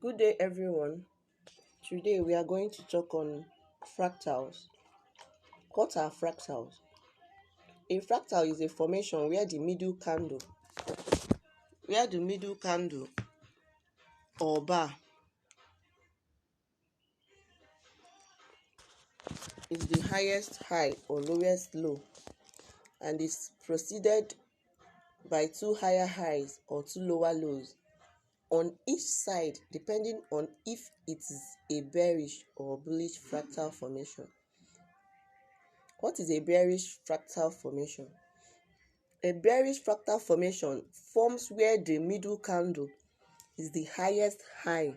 Good day, everyone. Today we are going to talk on fractals. What are fractals? A fractal is a formation where the middle candle or bar is the highest high or lowest low and is preceded by two higher highs or two lower lows on each side, depending on if it is a bearish or bullish fractal formation. What is a bearish fractal formation? A bearish fractal formation forms where the middle candle is the highest high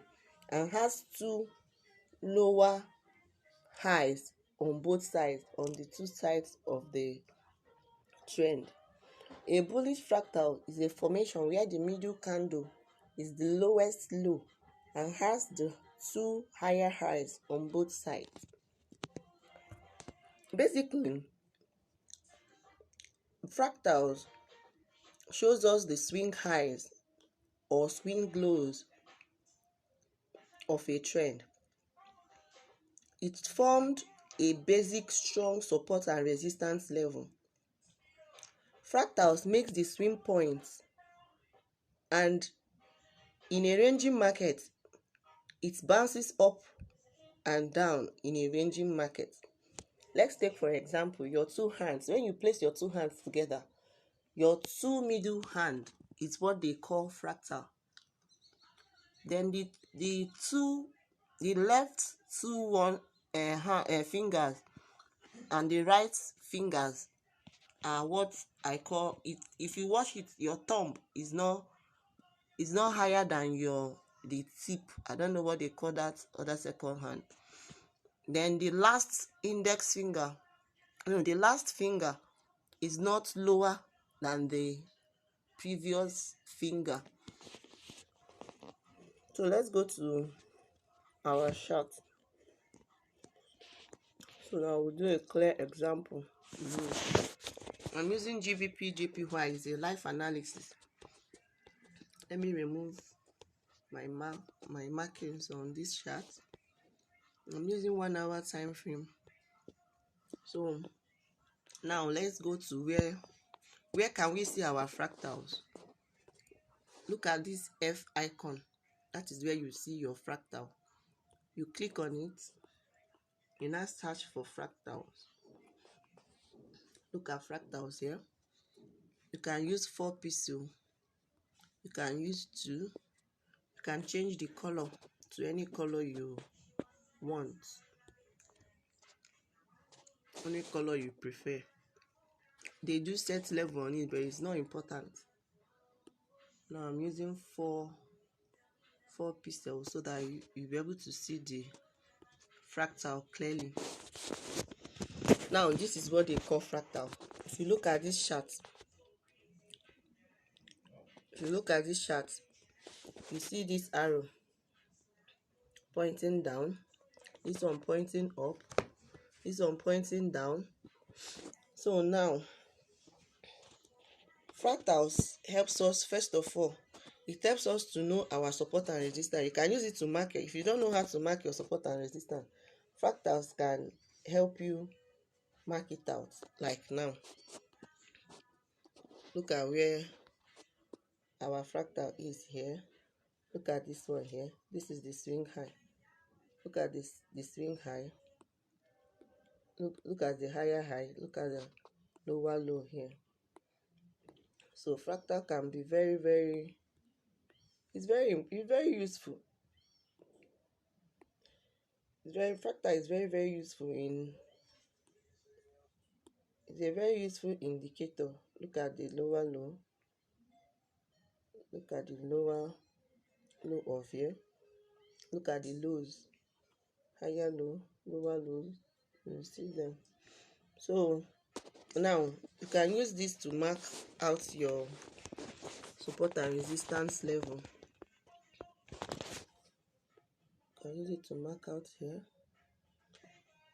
and has two lower highs on both sides, on the two sides of the trend. A bullish fractal is a formation where the middle candle is the lowest low and has the two higher highs on both sides. Basically, fractals shows us the swing highs or swing lows of a trend. It formed a basic strong support and resistance level. Fractals makes the swing points, and in a ranging market, it bounces up and down in a ranging market. Let's take for example your two hands. When you place your two hands together, your two middle hand is what they call fractal. Then the left two fingers and the right fingers are what I call it. If you watch it, your thumb is not higher than the tip. I don't know what they call that other second hand. Then the last finger is not lower than the previous finger. So let's go to our chart. So now we'll do a clear example. I'm using GBP JPY. It's a live analysis. Let me remove my markings on this chart. I'm using 1 hour time frame. So now let's go to where can we see our fractals. Look at this F icon. That is where you see your fractal. You click on it. You now search for fractals. Look at fractals here. You can use 4 pixels. You can use 2. You can change the color to any color you want. Any color you prefer. They do set level on it, but it's not important. Now I'm using 4 pixels so that you'll be able to see the fractal clearly. Now this is what they call fractal. If you look at this chart, you see this arrow pointing down, this one pointing up, this one pointing down. So now fractals helps us, first of all, it helps us to know our support and resistance. You can use it to mark it. If you don't know how to mark your support and resistance, fractals can help you mark it out. Like now, look at where our fractal is here. Look at this one here. This is the swing high. Look at this, the swing high. Look at the higher high. Look at the lower low here. So fractal can be very it's very useful. Fractal is very useful it's a very useful indicator. Look at the lower low. Look at the lower low of here. Look at the lows. Higher low, lower lows. You see them. So now you can use this to mark out your support and resistance level. You can use it to mark out here.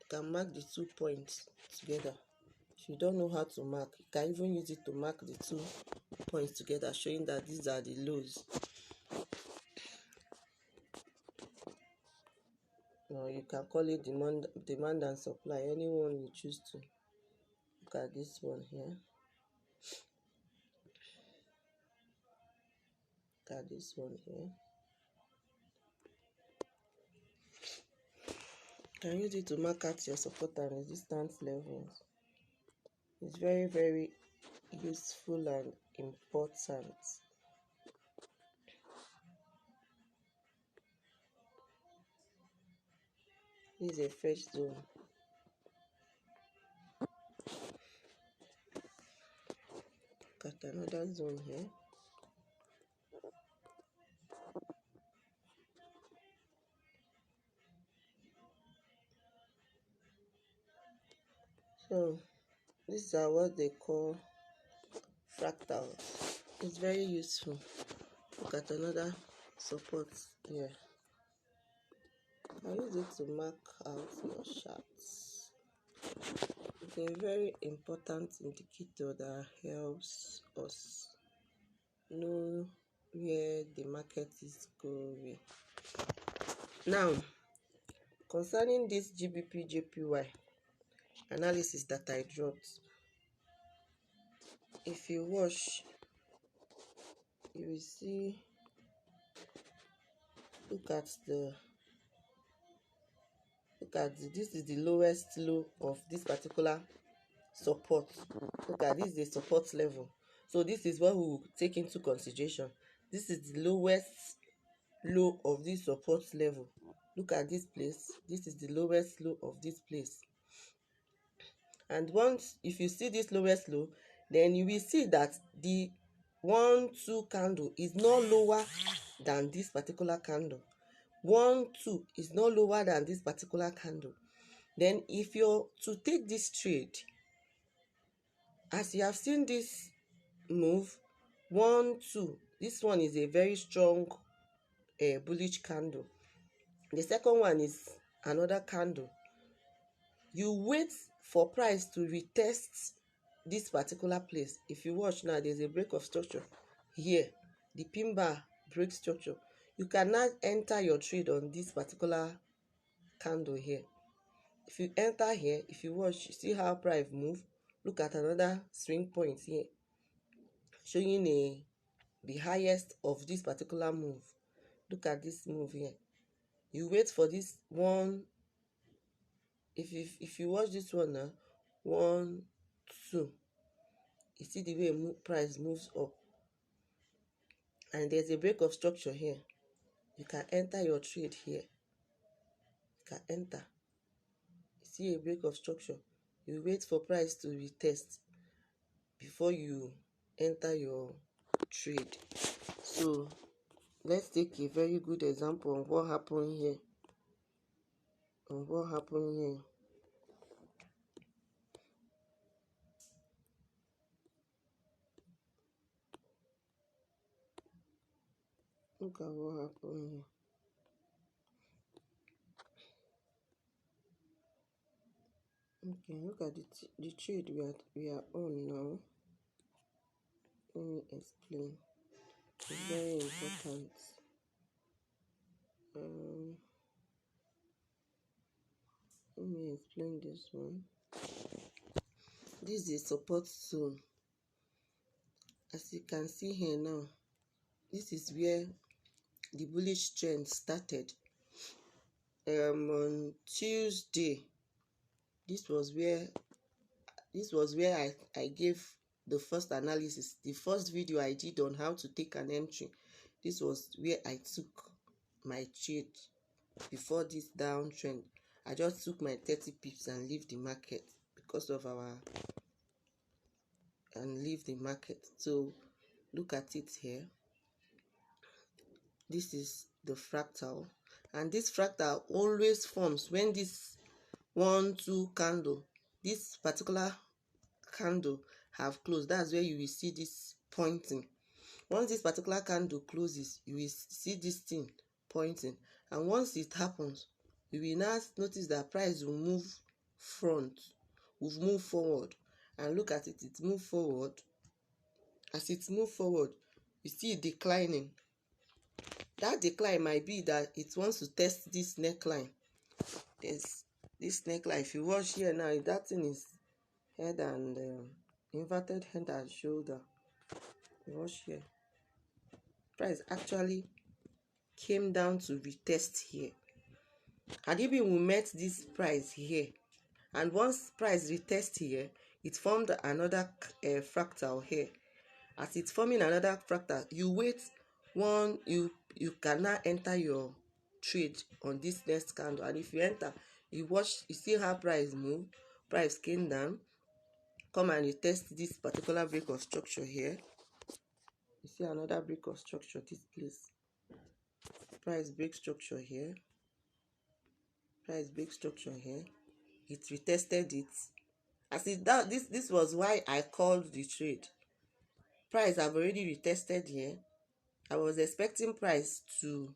You can mark the 2 points together. If you don't know how to mark, you can even use it to mark the 2 points together, showing that these are the lows. or you can call it demand and supply, anyone you choose to. Look at this one here. Look at this one here. You can use it to mark out your support and resistance levels. It's very, very useful and important. This is a fresh zone. Got another zone here. So these are what they call fractals. It's very useful. Look at another support here. I use it to mark out your charts. It's a very important indicator that helps us know where the market is going. Now, concerning this GBP JPY analysis that I dropped, if you watch, you will see, look at this is the lowest low of this particular support. Look at this, is the support level. So this is what we will take into consideration. This is the lowest low of this support level. Look at this place. This is the lowest low of this place. And once, if you see this lowest low, then you will see that the 1-2 candle is not lower than this particular candle. 1-2 is not lower than this particular candle. Then if you're to take this trade, as you have seen this move, 1-2, this one is a very strong bullish candle. The second one is another candle. You wait for price to retest this particular place. If you watch now, there's a break of structure here. The pin bar break structure. You cannot enter your trade on this particular candle here. If you enter here, if you watch, you see how price move. Look at another swing point here, showing the highest of this particular move. Look at this move here. You wait for this one. If you watch this one now, 1, 2, you see the way price moves up, and there's a break of structure here. You can enter your trade here. You can enter. You see a break of structure. You wait for price to retest before you enter your trade. So let's take a very good example of what happened here. Look at what happened here. Okay, look at the trade we are on now. Let me explain. It's very important. Let me explain this one. This is a support zone. As you can see here now, this is where the bullish trend started. On Tuesday, this was where I gave the first analysis, the first video I did on how to take an entry. This was where I took my trade before this downtrend. I just took my 30 pips and leave the market because of leave the market. So look at it here. This is the fractal, and this fractal always forms when this 1-2 candle, this particular candle have closed. That's where you will see this pointing. Once this particular candle closes, you will see this thing pointing, and once it happens, you will now notice that price will move forward, and look at it. It move forward. As it move forward, you see it declining. That decline might be that it wants to test this neckline. There's this neckline. If you watch here now, that thing is head and inverted head and shoulder. You watch here. Price actually came down to retest here. And even we met this price here, and once price retest here, it formed another fractal here. As it's forming another fractal, you wait one, you cannot enter your trade on this next candle. And if you enter, you watch, you see how price move. Price came down, come and retest this particular break of structure here. You see another break of structure, this place. Price break structure here. Price break structure here. It retested it. As it that this was why I called the trade. Price have already retested here. I was expecting price to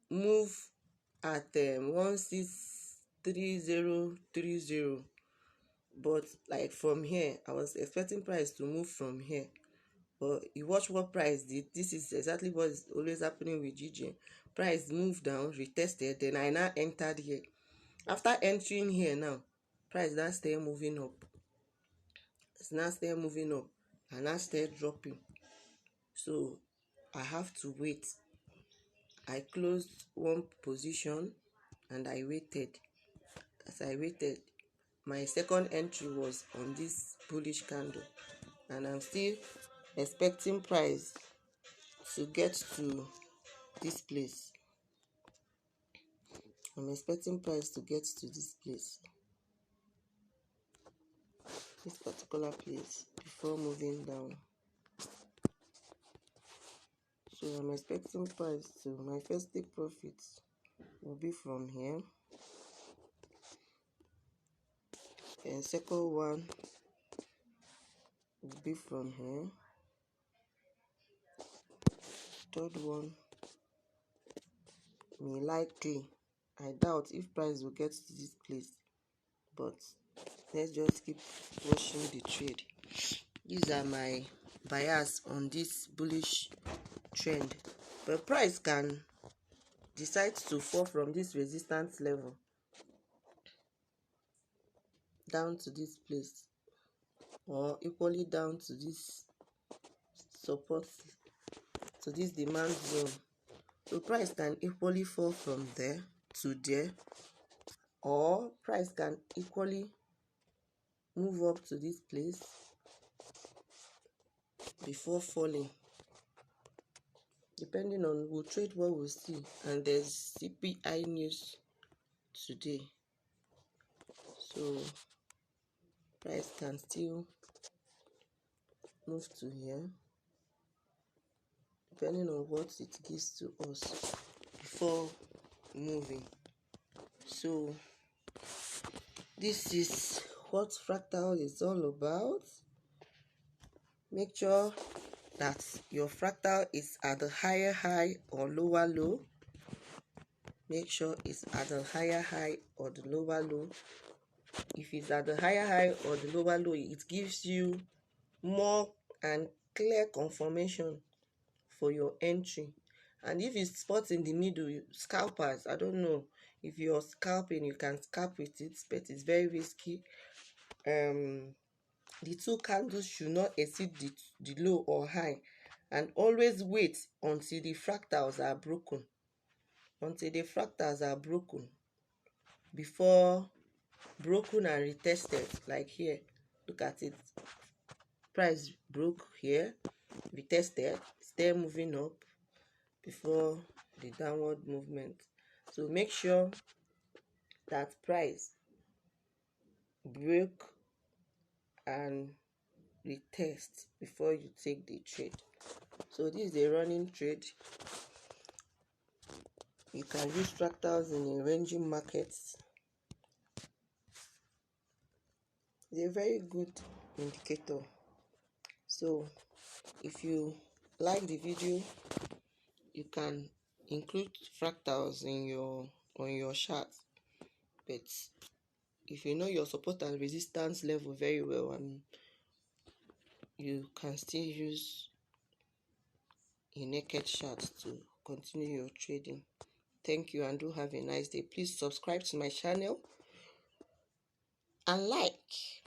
move at 163030, but like from here I was expecting price to move from here, but you watch what price did. This is exactly what is always happening with GJ. Price moved down, retested, then I now entered here. After entering here now, price now stay moving up. It's now stay moving up and now stay dropping. So I have to wait. I closed one position and I waited. As I waited, my second entry was on this bullish candle, and I'm still expecting price to get to this place. I'm expecting price to get to this place, this particular place, before moving down. So I'm expecting price to, my first take profits will be from here, and second one will be from here, third one may likely, I doubt if price will get to this place, but let's just keep watching the trade. These are my bias on this bullish trend, but price can decide to fall from this resistance level down to this place, or equally down to this support, to this demand zone. So price can equally fall from there to there, or price can equally move up to this place before falling, depending on, we'll trade what we'll see. And there's CPI news today, so price can still move to here depending on what it gives to us before moving. So this is what fractal is all about. Make sure that your fractal is at the higher high or lower low. Make sure it's at the higher high or the lower low. If it's at the higher high or the lower low, it gives you more and clear confirmation for your entry. And if it's spots in the middle, scalpers, I don't know, if you're scalping, you can scalp with it, but it's very risky. The two candles should not exceed the low or high, and always wait until the fractals are broken. Until the fractals are broken, before broken and retested, like here, look at it. Price broke here, retested, still moving up before the downward movement. So make sure that price break and retest before you take the trade. So this is a running trade. You can use fractals in a ranging market. It's a very good indicator. So if you like the video, you can include fractals in your on your chart. But if you know your support and resistance level very well, and you can still use a naked chart to continue your trading. Thank you and do have a nice day. Please subscribe to my channel and like.